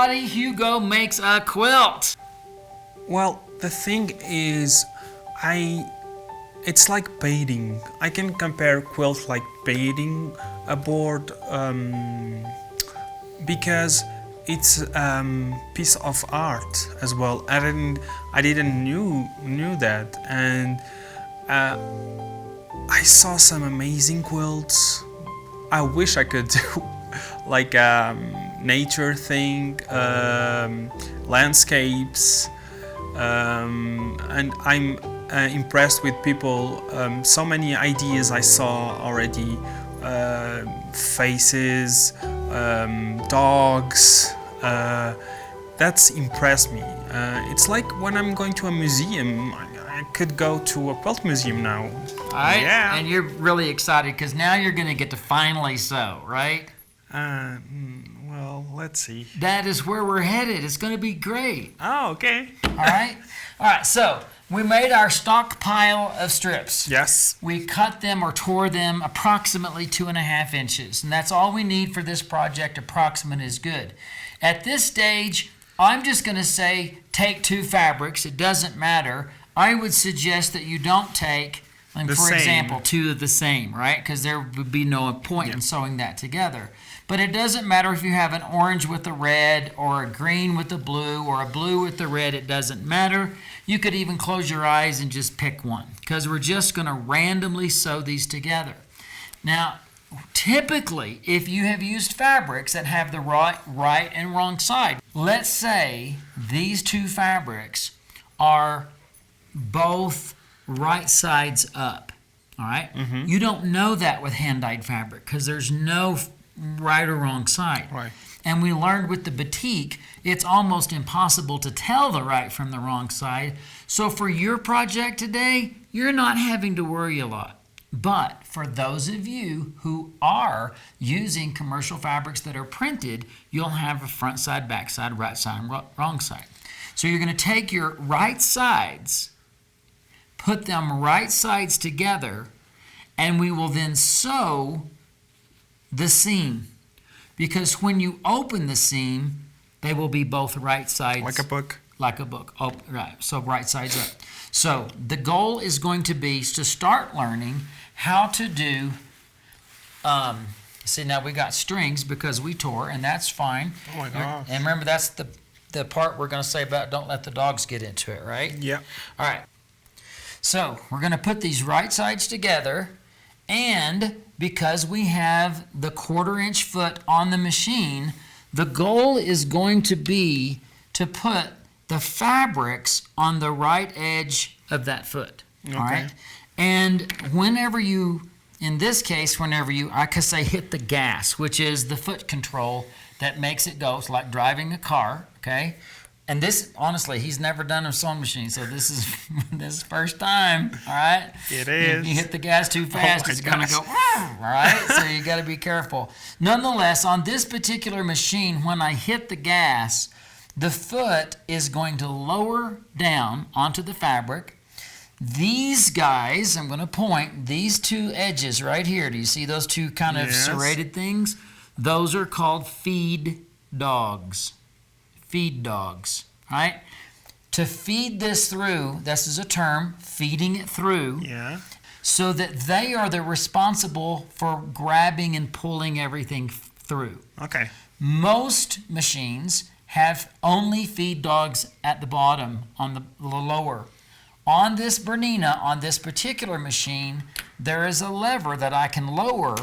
everybody, Hugo makes a quilt. Well, the thing is, it's like painting. I can compare quilt like painting a board because it's piece of art as well. I didn't knew that, and I saw some amazing quilts. I wish I could do like nature thing, landscapes, and I'm impressed with people. So many ideas I saw already, faces, dogs. That's impressed me. It's like when I'm going to a museum. I could go to a quilt museum now. All right. Yeah. And you're really excited because now you're going to get to finally sew, right? Well, let's see. That is where we're headed. It's going to be great. Oh, okay. All right. All right. So we made our stockpile of strips. Yes. We cut them or tore them approximately 2.5 inches. And that's all we need for this project. Approximate is good. At this stage, I'm just going to say take 2 fabrics. It doesn't matter. I would suggest that you don't take, for example, 2 of the same, right? Because there would be no point in sewing that together. But it doesn't matter if you have an orange with a red or a green with a blue or a blue with the red. It doesn't matter. You could even close your eyes and just pick one because we're just going to randomly sew these together. Now, typically, if you have used fabrics that have the right and wrong side, let's say these 2 fabrics are both right sides up, all right? Mm-hmm. You don't know that with hand-dyed fabric because there's no right or wrong side. Right. And we learned with the batik, it's almost impossible to tell the right from the wrong side. So for your project today, you're not having to worry a lot. But for those of you who are using commercial fabrics that are printed, you'll have a front side, back side, right side, and wrong side. So you're going to take your right sides, put them right sides together, and we will then sew the seam. Because when you open the seam, they will be both right sides. Like a book. Like a book. Oh, right. So right sides up. So the goal is going to be to start learning how to do, see now we got strings because we tore, and that's fine. Oh my gosh. And remember, that's the part we're going to say about don't let the dogs get into it, right? Yeah. All right. So we're going to put these right sides together, and because we have the 1/4 inch foot on the machine, the goal is going to be to put the fabrics on the right edge of that foot. Okay. All right. And whenever you, in this case, I could say hit the gas, which is the foot control that makes it go. It's like driving a car, okay? And this, honestly, he's never done a sewing machine, so this is first time, all right? It is. If you hit the gas too fast, it's going to go, all right? So you got to be careful. Nonetheless, on this particular machine, when I hit the gas, the foot is going to lower down onto the fabric. These guys, I'm going to point, these 2 edges right here, do you see those 2 kind of serrated things? Those are called feed dogs. Feed dogs, right? To feed this through, this is a term, feeding it through, so that they are the responsible for grabbing and pulling everything through. Okay. Most machines have only feed dogs at the bottom on the lower. On this Bernina, on this particular machine, there is a lever that I can lower,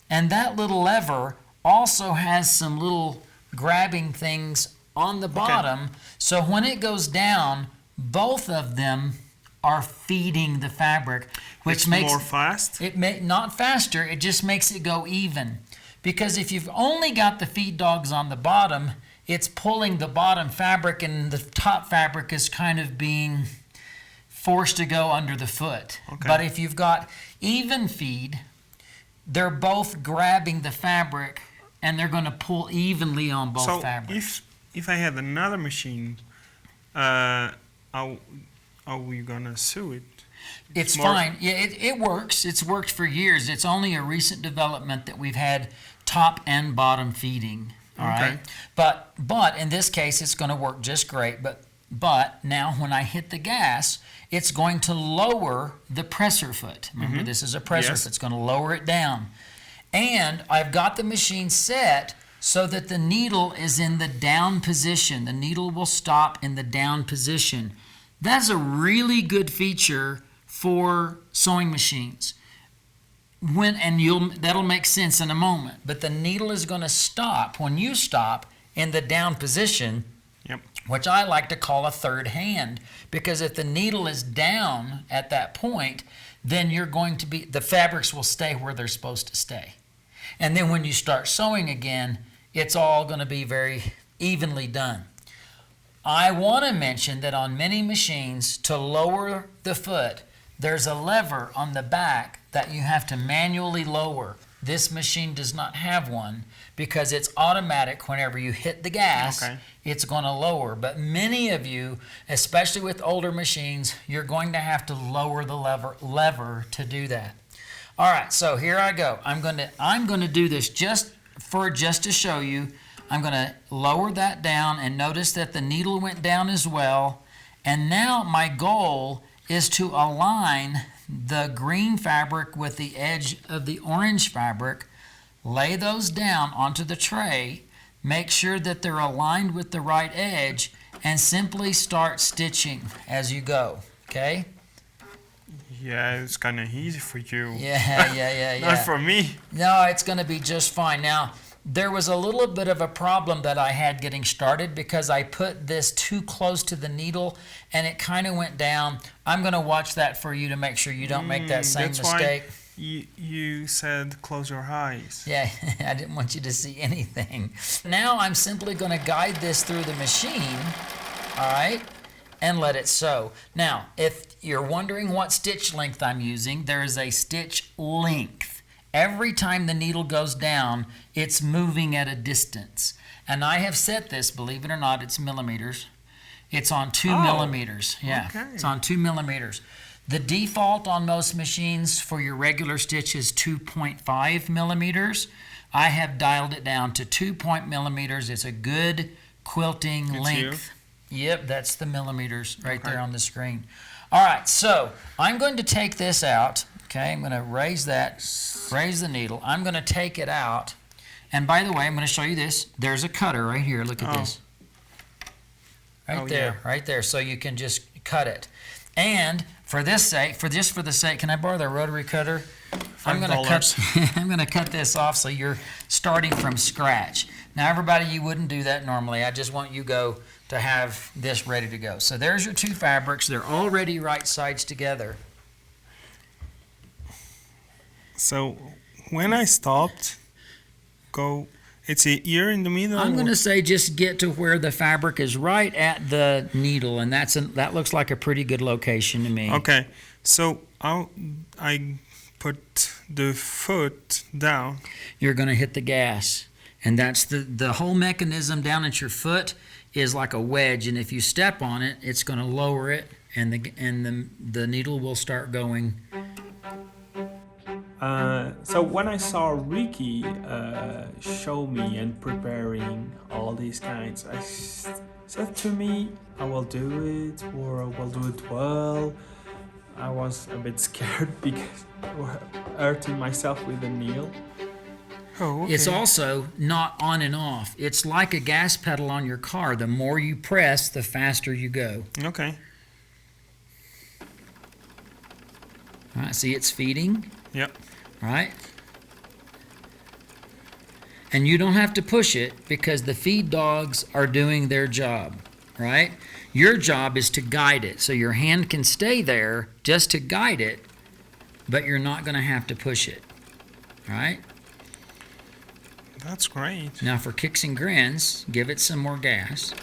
and that little lever also has some little grabbing things on the bottom. So when it goes down, both of them are feeding the fabric, which makes more fast. Not faster, it just makes it go even. Because if you've only got the feed dogs on the bottom, it's pulling the bottom fabric and the top fabric is kind of being forced to go under the foot. Okay. But if you've got even feed, they're both grabbing the fabric and they're going to pull evenly on both fabrics. If I had another machine, how are we gonna sew it? It's fine. Yeah, it works. It's worked for years. It's only a recent development that we've had top and bottom feeding. All right. But in this case, it's going to work just great. But now when I hit the gas, it's going to lower the presser foot. Remember, this is a presser foot. It's going to lower it down. And I've got the machine set so that the needle is in the down position. The needle will stop in the down position. That's a really good feature for sewing machines. That'll make sense in a moment. But the needle is going to stop when you stop in the down position, which I like to call a third hand, because if the needle is down at that point, then the fabrics will stay where they're supposed to stay. And then when you start sewing again, it's all going to be very evenly done. I want to mention that on many machines, to lower the foot, there's a lever on the back that you have to manually lower. This machine does not have one because it's automatic. Whenever you hit the gas, it's going to lower. But many of you, especially with older machines, you're going to have to lower the lever to do that. All right, so here I go. I'm going to do this just to show you. I'm going to lower that down, and notice that the needle went down as well. And now my goal is to align the green fabric with the edge of the orange fabric, lay those down onto the tray, make sure that they're aligned with the right edge, and simply start stitching as you go, okay? Yeah, it's kind of easy for you. Yeah. Not for me. No, it's going to be just fine. Now, there was a little bit of a problem that I had getting started because I put this too close to the needle and it kind of went down. I'm going to watch that for you to make sure you don't make that same mistake. Why you said close your eyes. Yeah, I didn't want you to see anything. Now I'm simply going to guide this through the machine, all right, and let it sew. Now, if you're wondering what stitch length I'm using, there is a stitch length. Every time the needle goes down, it's moving at a distance. And I have set this, believe it or not, it's millimeters. It's on 2 millimeters. Yeah, it's on 2 millimeters. The default on most machines for your regular stitch is 2.5 millimeters. I have dialed it down to 2 millimeters. It's a good quilting length. Yep, that's the millimeters right there on the screen. All right, so I'm going to take this out. Okay, I'm going to raise the needle. I'm going to take it out. And by the way, I'm going to show you this. There's a cutter right here. Look at this. Right there. So you can just cut it. And for the sake, can I borrow the rotary cutter? I'm going to cut this off so you're starting from scratch. Now, everybody, you wouldn't do that normally. I just want you to have this ready to go. So there's your two fabrics. They're already right sides together. So when I stopped, it's a ear in the middle? I'm going to say just get to where the fabric is right at the needle, and that looks like a pretty good location to me. Okay, so I put the foot down. You're going to hit the gas, and that's the whole mechanism down at your foot is like a wedge, and if you step on it, it's going to lower it, and the needle will start going. So when I saw Ricky show me and preparing all these kinds, I said to me, I will do it, or I will do it well. I was a bit scared because I was hurting myself with the needle. Oh, okay. It's also not on and off. It's like a gas pedal on your car. The more you press, the faster you go. Okay. All right, see it's feeding? Yep. Right? And you don't have to push it because the feed dogs are doing their job, right? Your job is to guide it. So your hand can stay there just to guide it, but you're not going to have to push it, right? That's great. Now for kicks and grins, give it some more gas.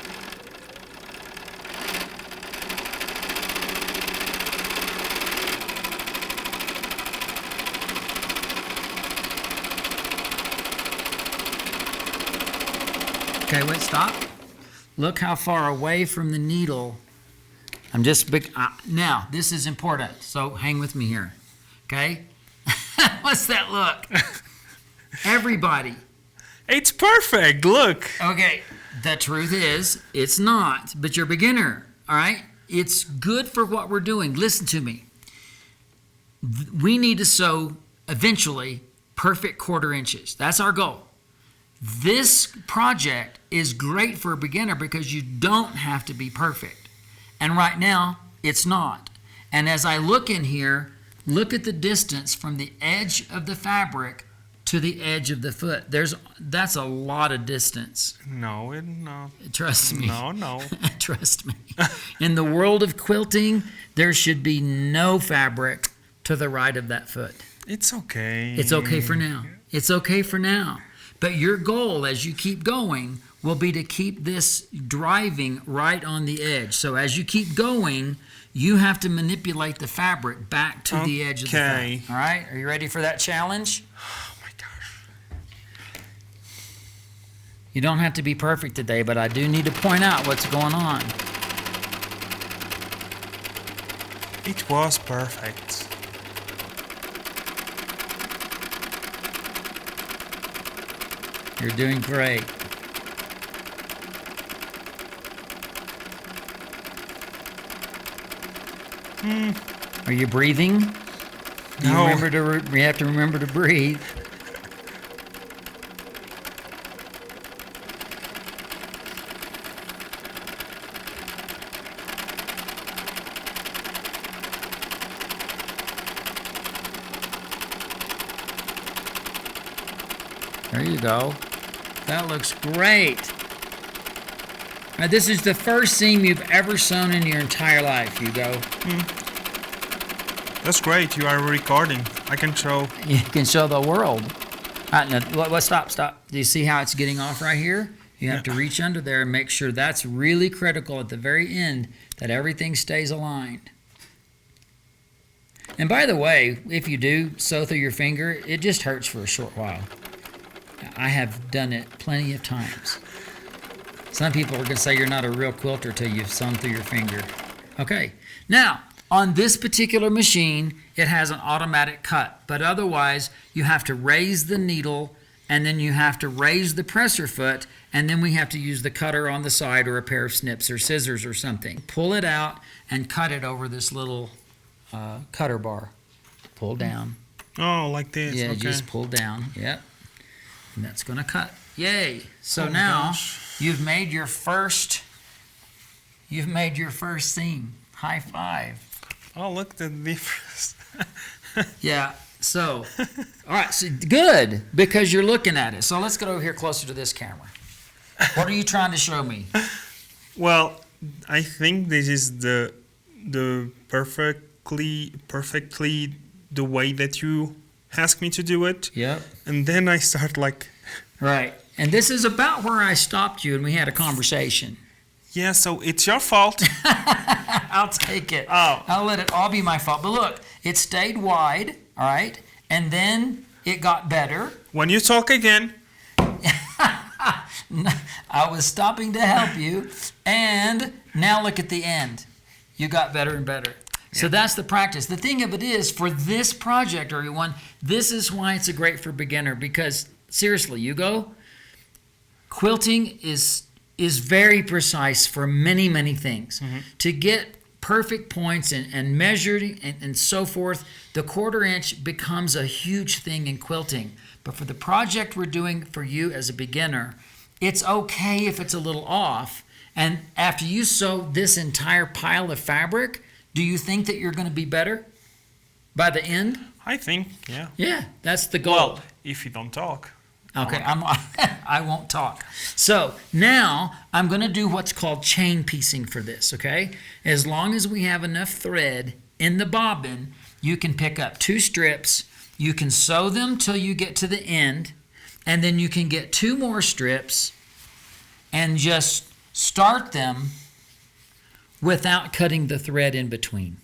Okay, wait, stop. Look how far away from the needle. I'm just big. Now, this is important, so hang with me here. Okay? What's that look? Everybody It's perfect. Look. Okay, the truth is, it's not, but you're a beginner, all right? It's good for what we're doing. Listen to me. We need to sew, eventually, perfect 1/4 inches. That's our goal. This project is great for a beginner because you don't have to be perfect. And right now, it's not. And as I look in here, look at the distance from the edge of the fabric to the edge of the foot. That's a lot of distance. No, it not. Trust me. No. Trust me. In the world of quilting, there should be no fabric to the right of that foot. It's okay. It's okay for now. It's okay for now. But your goal as you keep going will be to keep this driving right on the edge. So as you keep going, you have to manipulate the fabric back to the edge of the Okay. foot. All right? Are you ready for that challenge? Oh my gosh. You don't have to be perfect today, but I do need to point out what's going on. It was perfect. You're doing great. Are you breathing? You No. you have to remember to breathe. There you go. That looks great. Now, this is the first seam you've ever sewn in your entire life, Hugo. That's great. You are recording. I can show. You can show the world. All right, now, stop. Do you see how it's getting off right here? You have to reach under there and make sure that's really critical at the very end, that everything stays aligned. And by the way, if you do sew through your finger, it just hurts for a short while. I have done it plenty of times. Some people are going to say you're not a real quilter till you've sewn through your finger. Okay, now, on this particular machine, it has an automatic cut, but otherwise, you have to raise the needle, and then you have to raise the presser foot, and then we have to use the cutter on the side or a pair of snips or scissors or something. Pull it out and cut it over this little cutter bar. Pull down. Oh, like this. Yeah, Okay. just pull down. Yep. And that's going to cut. Yay. So Oh my now gosh. you've made your first seam. High five. Oh, look at the difference. Yeah. So, all right. So good, because you're looking at it. So let's get over here closer to this camera. What are you trying to show me? Well, I think this is the perfectly the way that you ask me to do it. Yep. And then I start like, Right. And this is about where I stopped you and we had a conversation. yeah, so it's your fault. I'll take it. Oh. I'll let it all be my fault. But look, it stayed wide, all right? And then it got better. When you talk again, I was stopping to help you. And now look at the end. You got better and better. So that's the practice. The thing of it is, for this project, everyone, this is why it's a great for beginner. Because, seriously, Hugo, quilting is very precise for many, many things. To get perfect points and measured and so forth, the 1/4 inch becomes a huge thing in quilting. But for the project we're doing for you as a beginner, it's okay if it's a little off. And after you sew this entire pile of fabric, do you think that you're going to be better by the end? I think, yeah. Yeah, that's the goal. Well, if you don't talk. Okay, I won't talk. So now I'm going to do what's called chain piecing for this, okay? As long as we have enough thread in the bobbin, you can pick up 2 strips, you can sew them till you get to the end, and then you can get 2 more strips and just start them without cutting the thread in between.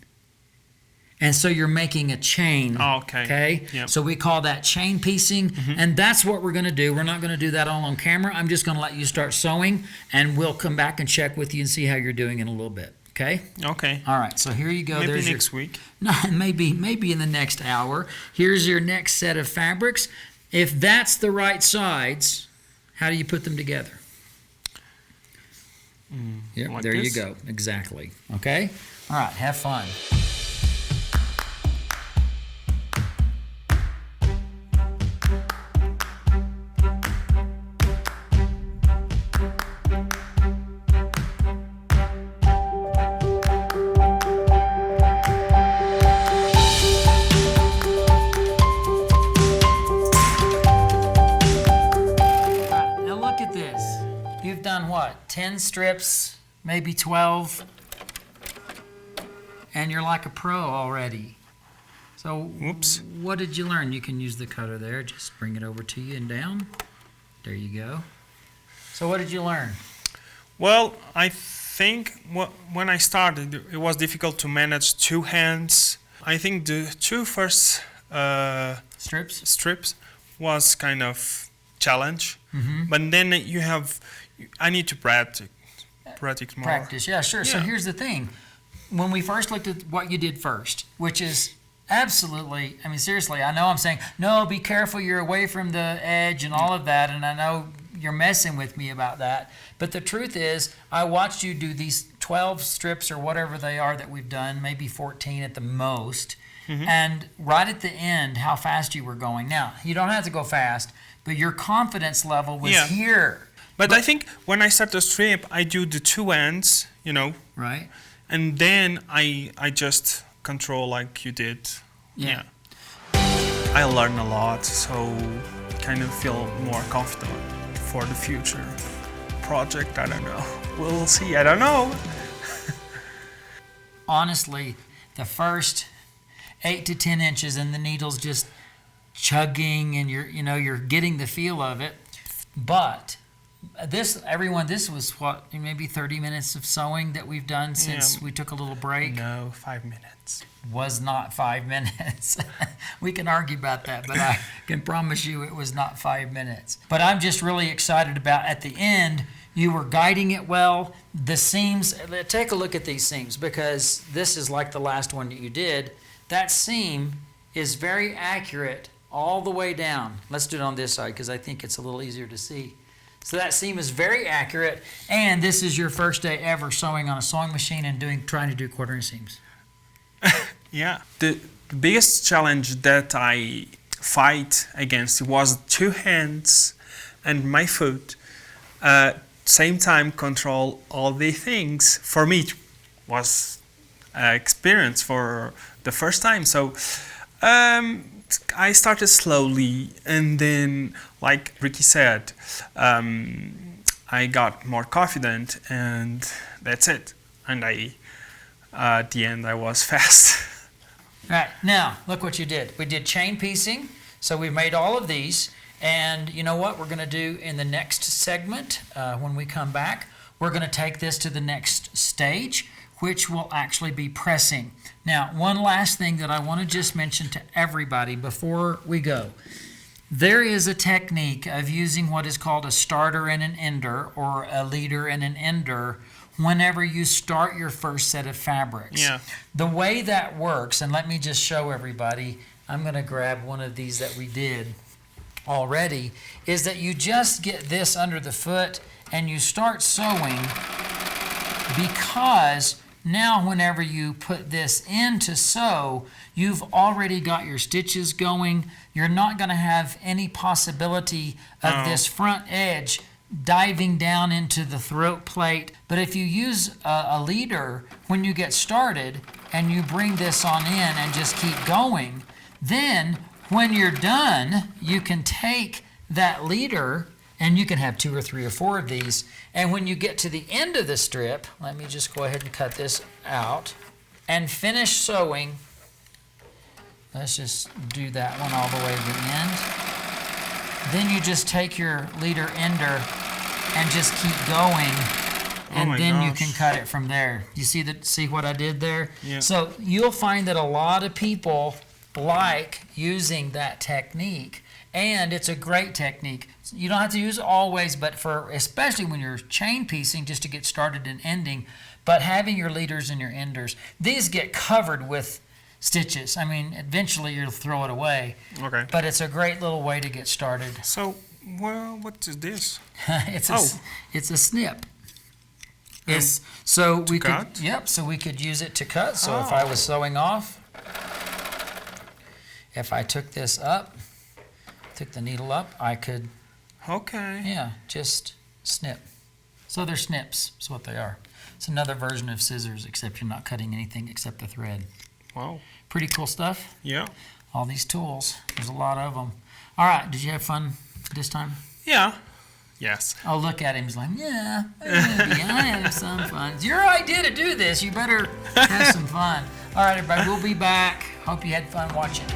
And so you're making a chain. Oh, okay. Okay? Yep. So we call that chain piecing, and that's what we're going to do. We're not going to do that all on camera. I'm just going to let you start sewing, and we'll come back and check with you and see how you're doing in a little bit. Okay? Okay. All right. So here you go. Maybe There's next week. No, maybe in the next hour. Here's your next set of fabrics. If that's the right size, How do you put them together? Yep, like there you this? go. Exactly. Okay? All right, have fun. Now look at this. You've done what? 10 strips, maybe 12, and you're like a pro already. So Whoops. what did you learn? You can use the cutter there. Just bring it over to you and down. There you go. So what did you learn? Well, I think when I started, it was difficult to manage two hands. I think the two first strips was kind of challenge, but then I need to practice more. Practice, yeah, sure. So Yeah. here's the thing. When we first looked at what you did first, which is absolutely, I mean, seriously, I know I'm saying, no, be careful, you're away from the edge and all of that, and I know you're messing with me about that. But the truth is, I watched you do these 12 strips or whatever they are that we've done, maybe 14 at the most, and right at the end, how fast you were going. Now, you don't have to go fast, but your confidence level was Yeah. here. But I think when I start the strip, I do the two ends, Right? and then I just control like you did. Yeah. I learn a lot, so kind of feel more confident for the future project. I don't know. We'll see. I don't know. Honestly, the first 8 to 10 inches and the needle's just chugging and you're getting the feel of it. But this was what, maybe 30 minutes of sewing that we've done since we took a little break. No, 5 minutes. Was not 5 minutes. We can argue about that, but I can promise you it was not 5 minutes. But I'm just really excited about at the end, you were guiding it well. The seams, take a look at these seams because this is like the last one that you did. That seam is very accurate all the way down. Let's do it on this side because I think it's a little easier to see. So that seam is very accurate, and this is your first day ever sewing on a sewing machine and trying to do quarter-inch seams. Yeah. The biggest challenge that I fight against was two hands and my foot. Same time control all the things. For me, it was experience for the first time. So I started slowly, and then, like Ricky said, I got more confident, and that's it. And at the end, I was fast. Right, now, look what you did. We did chain piecing, so we've made all of these, and you know what we're going to do in the next segment when we come back? We're going to take this to the next stage, which will actually be pressing. Now, one last thing that I want to just mention to everybody before we go. There is a technique of using what is called a starter and an ender, or a leader and an ender, whenever you start your first set of fabrics. Yeah. The way that works, and let me just show everybody, I'm going to grab one of these that we did already, is that you just get this under the foot and you start sewing, because now whenever you put this in to sew, you've already got your stitches going. You're not going to have any possibility of this front edge diving down into the throat plate. But if you use a leader when you get started and you bring this on in and just keep going, then when you're done, you can take that leader, and you can have 2 or 3 or 4 of these, and when you get to the end of the strip, let me just go ahead and cut this out and finish sewing. Let's just do that one all the way to the end. Then you just take your leader ender and just keep going, and then you can cut it from there. You see what I did there? Yeah. So you'll find that a lot of people like using that technique, and it's a great technique. You don't have to use it always, but especially when you're chain piecing, just to get started and ending, but having your leaders and your enders, these get covered with stitches. I mean, eventually you'll throw it away. Okay. But it's a great little way to get started. So Well, what is this? It's a snip. It's so we cut? could. Yep. So we could use it to cut. So if I was sewing off, if I took this up, took the needle up, I could. Okay. Yeah, just snip. So they're snips. That's what they are. It's another version of scissors, except you're not cutting anything except the thread. Wow. Pretty cool stuff. Yeah. All these tools. There's a lot of them. All right. Did you have fun this time? Yeah. Yes. Oh, look at him. He's like, yeah, maybe I had some fun. It's your idea to do this. You better have some fun. All right, everybody. We'll be back. Hope you had fun watching.